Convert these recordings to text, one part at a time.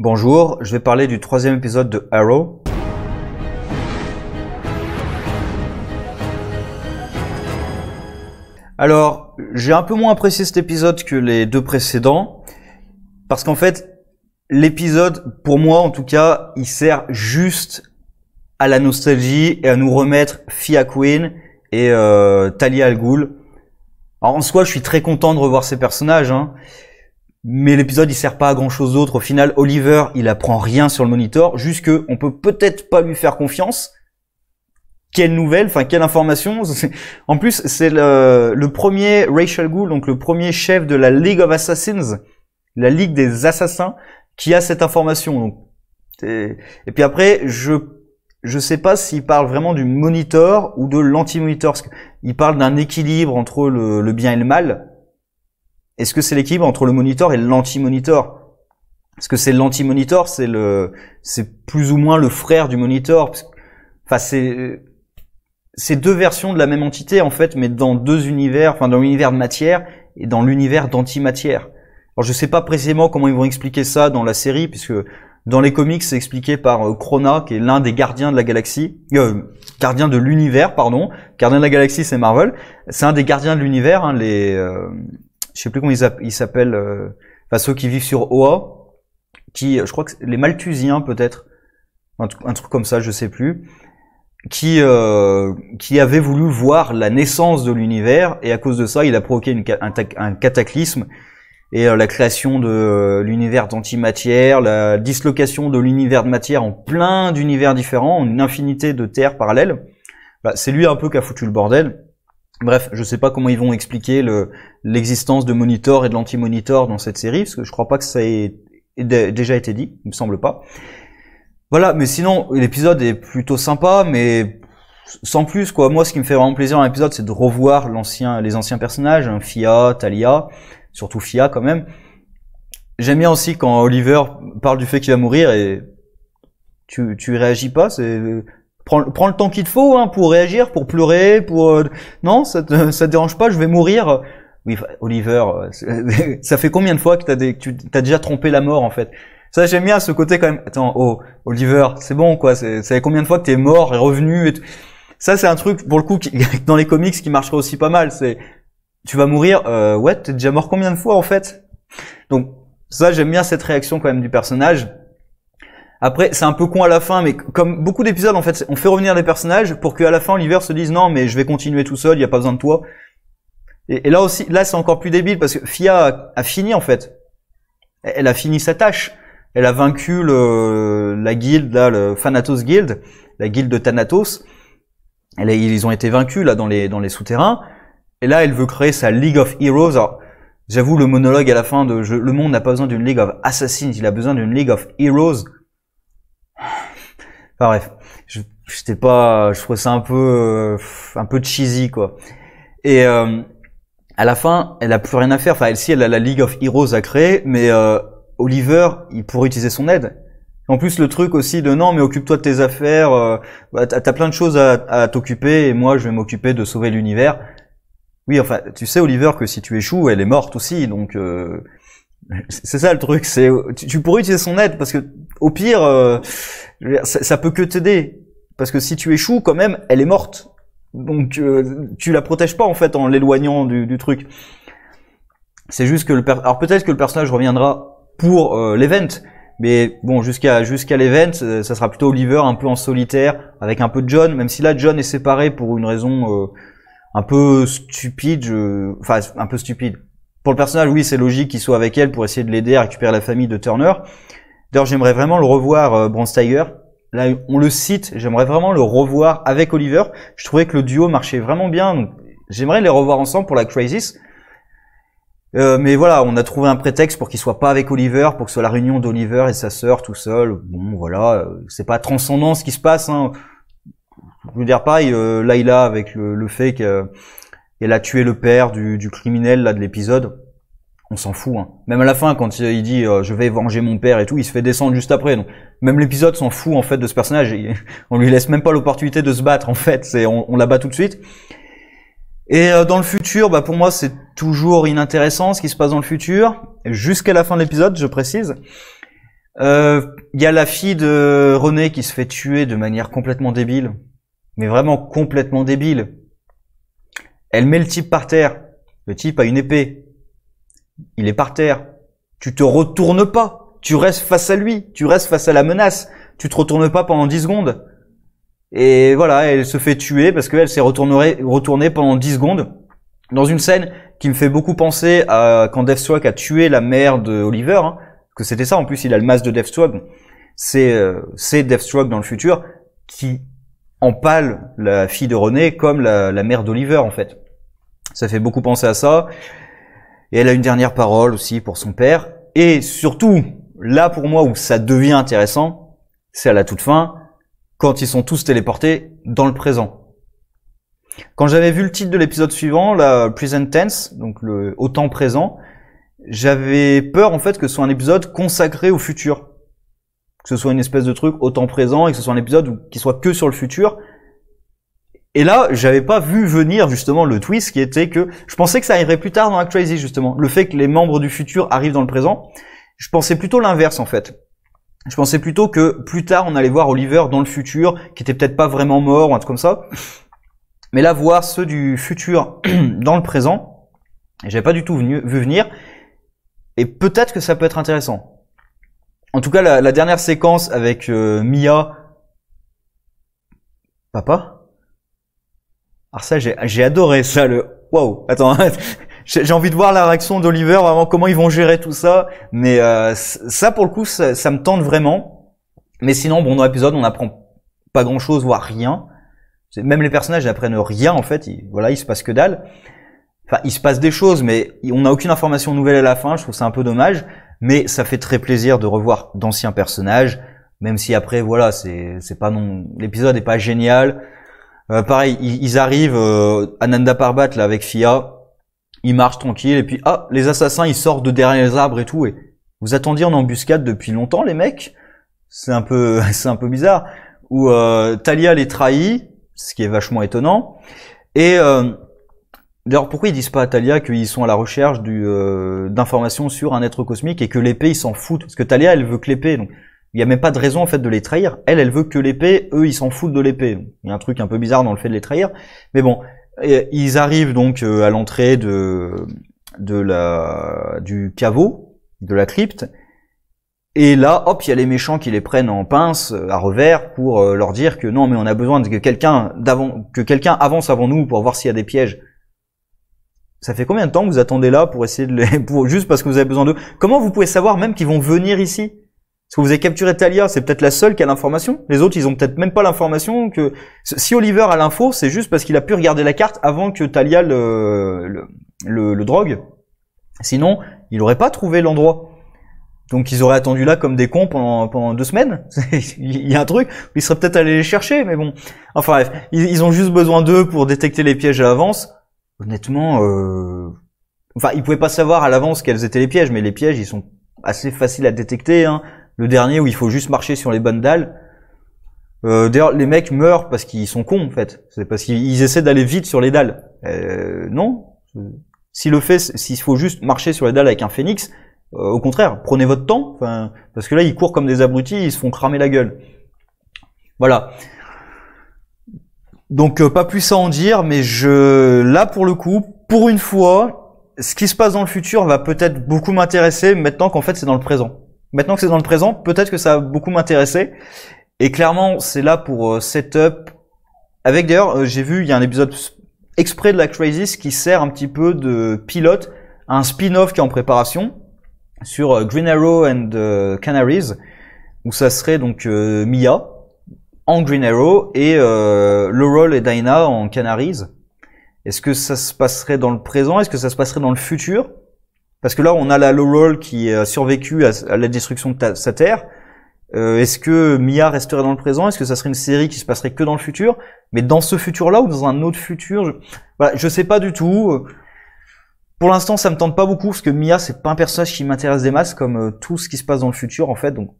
Bonjour, je vais parler du troisième épisode de Arrow. Alors, j'ai un peu moins apprécié cet épisode que les deux précédents, parce qu'en fait, l'épisode, pour moi en tout cas, il sert juste à la nostalgie et à nous remettre Fia Queen et Talia al Ghul. Alors en soi, je suis très content de revoir ces personnages, hein. Mais l'épisode il sert pas à grand chose d'autre. Au final, Oliver il apprend rien sur le Monitor, juste que on peut peut-être pas lui faire confiance. Quelle nouvelle, enfin quelle information. En plus c'est le premier Ra's al Ghul, donc le premier chef de la League of Assassins, la Ligue des Assassins, qui a cette information. Donc, et puis après je sais pas s'il parle vraiment du Monitor ou de l'anti-Monitor, parce qu'il parle d'un équilibre entre le bien et le mal. Est-ce que c'est l'équilibre entre le Monitor et l'anti-Monitor? Est-ce que c'est l'anti-Monitor, c'est plus ou moins le frère du Monitor? Enfin, c'est deux versions de la même entité, en fait, mais dans deux univers, enfin, dans l'univers de matière et dans l'univers d'antimatière. Alors, je sais pas précisément comment ils vont expliquer ça dans la série, puisque dans les comics, c'est expliqué par Krona, qui est l'un des gardiens de la galaxie, gardien de l'univers, pardon. Gardien de la galaxie, c'est Marvel. C'est un des gardiens de l'univers, hein, je sais plus comment ils s'appellent, enfin ceux qui vivent sur Oa, je crois que les Malthusiens peut-être, un truc comme ça, je sais plus, qui avait voulu voir la naissance de l'univers, et à cause de ça, il a provoqué un cataclysme, et la création de l'univers d'antimatière, la dislocation de l'univers de matière en plein d'univers différents, en une infinité de terres parallèles. Bah, c'est lui un peu qui a foutu le bordel. Bref, je sais pas comment ils vont expliquer l'existence de Monitor et de l'anti-Monitor dans cette série, parce que je crois pas que ça ait déjà été dit, il me semble pas. Voilà, mais sinon, l'épisode est plutôt sympa, mais sans plus, quoi. Moi, ce qui me fait vraiment plaisir dans l'épisode, c'est de revoir les anciens personnages, hein, Fia, Talia, surtout Fia quand même. J'aime bien aussi quand Oliver parle du fait qu'il va mourir et tu réagis pas, Prends le temps qu'il te faut, hein, pour réagir, pour pleurer, non, ça te dérange pas, je vais mourir. Oui, Oliver, ça fait combien de fois que t'as déjà trompé la mort, en fait? Ça, j'aime bien ce côté quand même. Attends, oh, Oliver, c'est bon, quoi. Ça fait combien de fois que t'es mort et revenu et tout. Ça, c'est un truc, pour le coup, dans les comics, qui marcherait aussi pas mal. Tu vas mourir, ouais, t'es déjà mort combien de fois, en fait? Donc, ça, j'aime bien cette réaction quand même du personnage. Après, c'est un peu con à la fin, mais comme beaucoup d'épisodes, en fait, on fait revenir les personnages pour qu'à la fin, Oliver se dise non, mais je vais continuer tout seul, il n'y a pas besoin de toi. Et là aussi, là, c'est encore plus débile parce que Fia a fini, en fait. Elle a fini sa tâche. Elle a vaincu la guilde, là, le Thanatos Guild, la guilde de Thanatos. Ils ont été vaincus, là, dans les souterrains. Et là, elle veut créer sa League of Heroes. Alors, j'avoue, le monologue à la fin le monde n'a pas besoin d'une League of Assassins, il a besoin d'une League of Heroes. Enfin bref, je trouvais ça un peu cheesy, quoi. Et à la fin, elle a plus rien à faire. Enfin, elle a la League of Heroes à créer, mais Oliver, il pourrait utiliser son aide. En plus, le truc aussi de non, mais occupe-toi de tes affaires. T'as plein de choses à t'occuper, et moi, je vais m'occuper de sauver l'univers. Oui, enfin, tu sais, Oliver, que si tu échoues, elle est morte aussi, donc. C'est ça le truc, tu pourrais utiliser son aide parce que au pire ça peut que t'aider, parce que si tu échoues quand même elle est morte, donc tu la protèges pas en fait en l'éloignant du truc. C'est juste que alors peut-être que le personnage reviendra pour l'event, mais bon jusqu'à l'event ça sera plutôt Oliver un peu en solitaire avec un peu de John, même si là John est séparé pour une raison un peu stupide, enfin un peu stupide. Pour le personnage, oui, c'est logique qu'il soit avec elle pour essayer de l'aider à récupérer la famille de Turner. D'ailleurs, j'aimerais vraiment le revoir, Bron Steiger. Là, on le cite, j'aimerais vraiment le revoir avec Oliver. Je trouvais que le duo marchait vraiment bien, donc j'aimerais les revoir ensemble pour la Crisis. Mais voilà, on a trouvé un prétexte pour qu'il soit pas avec Oliver, pour que ce soit la réunion d'Oliver et sa sœur tout seul. Bon, voilà, c'est pas transcendant ce qui se passe, hein. Je veux dire pareil, Layla avec le fait qu'elle a tué le père du criminel là de l'épisode, on s'en fout, hein. Même à la fin quand il dit je vais venger mon père et tout, il se fait descendre juste après. Donc même l'épisode s'en fout en fait de ce personnage. On lui laisse même pas l'opportunité de se battre en fait. On la bat tout de suite. Et dans le futur, bah pour moi c'est toujours inintéressant ce qui se passe dans le futur jusqu'à la fin de l'épisode, je précise. Il y a la fille de René qui se fait tuer de manière complètement débile. Mais vraiment complètement débile. Elle met le type par terre. Le type a une épée. Il est par terre. Tu te retournes pas. Tu restes face à lui. Tu restes face à la menace. Tu te retournes pas pendant 10 secondes. Et voilà, elle se fait tuer parce qu'elle s'est retournée pendant 10 secondes. Dans une scène qui me fait beaucoup penser à quand Deathstroke a tué la mère de Oliver. Hein, que c'était ça, en plus il a le masque de Deathstroke. C'est Deathstroke dans le futur qui empale la fille de René comme la mère d'Oliver en fait. Ça fait beaucoup penser à ça. Et elle a une dernière parole aussi pour son père. Et surtout, là pour moi où ça devient intéressant, c'est à la toute fin, quand ils sont tous téléportés dans le présent. Quand j'avais vu le titre de l'épisode suivant, la Present Tense, donc le au temps présent, j'avais peur en fait que ce soit un épisode consacré au futur. Que ce soit une espèce de truc au temps présent et que ce soit un épisode qui soit que sur le futur. Et là, j'avais pas vu venir justement le twist qui était que je pensais que ça arriverait plus tard dans Act Crazy justement. Le fait que les membres du futur arrivent dans le présent, je pensais plutôt l'inverse en fait. Je pensais plutôt que plus tard on allait voir Oliver dans le futur, qui était peut-être pas vraiment mort ou un truc comme ça. Mais là, voir ceux du futur dans le présent, j'avais pas du tout vu venir. Et peut-être que ça peut être intéressant. En tout cas, la dernière séquence avec Mia... Papa? Alors ça, j'ai adoré ça, le... Waouh, attends, j'ai envie de voir la réaction d'Oliver, vraiment comment ils vont gérer tout ça. Mais ça, pour le coup, ça me tente vraiment. Mais sinon, bon, dans l'épisode, on apprend pas grand-chose, voire rien. Même les personnages n'apprennent rien, en fait. Voilà, il se passe que dalle. Enfin, il se passe des choses, mais on n'a aucune information nouvelle à la fin. Je trouve ça un peu dommage. Mais ça fait très plaisir de revoir d'anciens personnages, même si après, voilà, c'est pas non, l'épisode est pas génial. Pareil, ils arrivent à Nanda Parbat là avec Fia, ils marchent tranquilles et puis les assassins ils sortent de derrière les arbres et tout. Et vous attendiez en embuscade depuis longtemps, les mecs? C'est un peu bizarre. Ou Talia les trahit, ce qui est vachement étonnant. Et d'ailleurs, pourquoi ils disent pas à Talia qu'ils sont à la recherche d'informations sur un être cosmique et que l'épée, ils s'en foutent? Parce que Talia, elle veut que l'épée, donc il y a même pas de raison en fait de les trahir. Elle veut que l'épée, eux, ils s'en foutent de l'épée. Il y a un truc un peu bizarre dans le fait de les trahir. Mais bon, ils arrivent donc à l'entrée du caveau, de la crypte. Et là, hop, il y a les méchants qui les prennent en pince, à revers, pour leur dire que non, mais on a besoin que quelqu'un avance avant nous pour voir s'il y a des pièges. Ça fait combien de temps que vous attendez là pour essayer de juste parce que vous avez besoin d'eux? Comment vous pouvez savoir même qu'ils vont venir ici? Parce que vous avez capturé Talia, c'est peut-être la seule qui a l'information. Les autres, ils ont peut-être même pas l'information que... Si Oliver a l'info, c'est juste parce qu'il a pu regarder la carte avant que Talia le drogue. Sinon, il aurait pas trouvé l'endroit. Donc ils auraient attendu là comme des cons pendant 2 semaines. Il y a un truc, ils seraient peut-être allés les chercher, mais bon. Enfin bref, ils ont juste besoin d'eux pour détecter les pièges à l'avance. Honnêtement, enfin, ils pouvaient pas savoir à l'avance quels étaient les pièges, mais les pièges, ils sont assez faciles à détecter. Hein. Le dernier où il faut juste marcher sur les bonnes dalles. D'ailleurs, les mecs meurent parce qu'ils sont cons, en fait. C'est parce qu'ils essaient d'aller vite sur les dalles. Non. S'il faut juste marcher sur les dalles avec un phénix, au contraire, prenez votre temps. Enfin, parce que là, ils courent comme des abrutis, ils se font cramer la gueule. Voilà. Donc pas plus à en dire, mais là pour le coup, pour une fois, ce qui se passe dans le futur va peut-être beaucoup m'intéresser maintenant qu'en fait c'est dans le présent. Maintenant que c'est dans le présent, peut-être que ça va beaucoup m'intéresser. Et clairement, c'est là pour setup. Avec d'ailleurs, j'ai vu, il y a un épisode exprès de la Crazy qui sert un petit peu de pilote à un spin-off qui est en préparation sur Green Arrow and Canaries, où ça serait donc Mia en Green Arrow et Laurel et Dinah en Canaries. Est-ce que ça se passerait dans le présent? Est-ce que ça se passerait dans le futur? Parce que là, on a la Laurel qui a survécu à la destruction de sa terre. Est-ce que Mia resterait dans le présent? Est-ce que ça serait une série qui se passerait que dans le futur? Mais dans ce futur-là ou dans un autre futur, je sais pas du tout. Pour l'instant, ça me tente pas beaucoup parce que Mia, c'est pas un personnage qui m'intéresse des masses comme tout ce qui se passe dans le futur en fait. Donc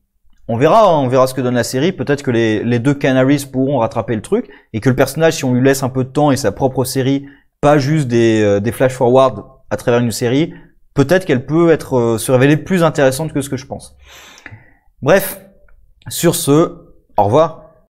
on verra ce que donne la série. Peut-être que les 2 Canaries pourront rattraper le truc et que le personnage, si on lui laisse un peu de temps et sa propre série, pas juste des flash forward à travers une série, peut-être qu'elle peut se révéler plus intéressante que ce que je pense. Bref, sur ce, au revoir.